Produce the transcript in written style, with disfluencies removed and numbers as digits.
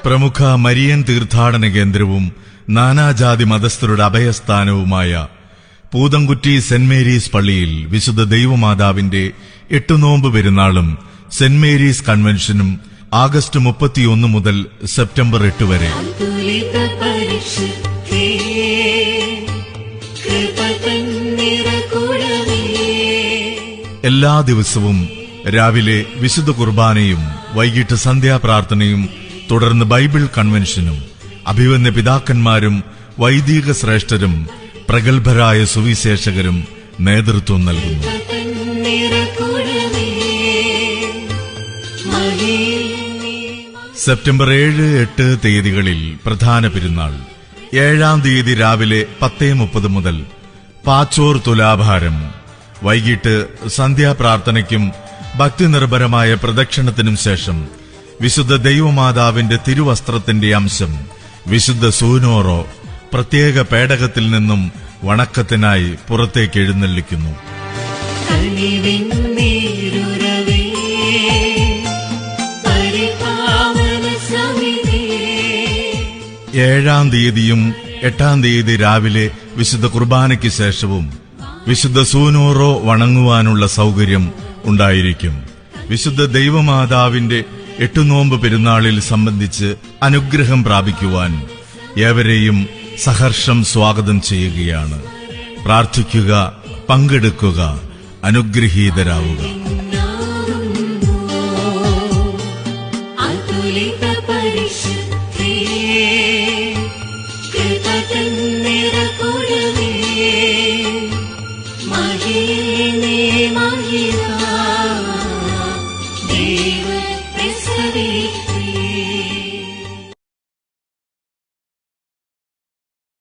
പ്രമുഖ മരിയൻ തീർത്ഥാടന കേന്ദ്രവും നാനാജാതി മതസ്ഥരുടെ അഭയസ്ഥാനവുമായ പൂതംകുറ്റി സെന്റ് മേരീസ് പള്ളിയിൽ വിശുദ്ധ ദൈവമാതാവിന്റെ 8 നോമ്പ് പെരുന്നാളും സെന്റ് മേരീസ് കൺവെൻഷനും ആഗസ്റ്റ് 31 മുതൽ സെപ്റ്റംബർ 8 വരെ. എല്ലാ ദിവസവും രാവിലെ വിശുദ്ധ കുർബാനയും വൈകിട്ട് സന്ധ്യാപ്രാർത്ഥനയും തുടർന്ന് ബൈബിൾ കൺവെൻഷനും അഭിവന്യ പിതാക്കന്മാരും വൈദിക ശ്രേഷ്ഠരും പ്രഗത്ഭരായ സുവിശേഷകരും നേതൃത്വം നൽകുന്നു. സെപ്റ്റംബർ 7-8 തീയതികളിൽ പ്രധാന പെരുന്നാൾ. 7-ാം തീയതി രാവിലെ 10:30 മുതൽ പാച്ചോർ തുലാഭാരം, വൈകിട്ട് സന്ധ്യാപ്രാർത്ഥനയ്ക്കും ഭക്തിനിർഭരമായ പ്രദക്ഷിണത്തിനും ശേഷം വിശുദ്ധ ദൈവമാതാവിന്റെ തിരുവസ്ത്രത്തിന്റെ അംശം വിശുദ്ധ സൂനോറോ പ്രത്യേക പേടകത്തിൽ നിന്നും വണക്കത്തിനായി പുറത്തേക്ക് എഴുന്നള്ളിക്കുന്നു. 7-ാം തീയതിയും 8-ാം തീയതി രാവിലെ വിശുദ്ധ കുർബാനയ്ക്ക് ശേഷവും വിശുദ്ധ സൂനോറോ വണങ്ങുവാനുള്ള സൗകര്യം ഉണ്ടായിരിക്കും. വിശുദ്ധ ദൈവമാതാവിന്റെ 8 നോമ്പ് പെരുന്നാളിൽ സംബന്ധിച്ച് അനുഗ്രഹം പ്രാപിക്കുവാൻ ഏവരെയും സഹർഷം സ്വാഗതം ചെയ്യുകയാണ്. പ്രാർത്ഥിക്കുക, പങ്കെടുക്കുക, അനുഗ്രഹീതരാവുക. മഹിള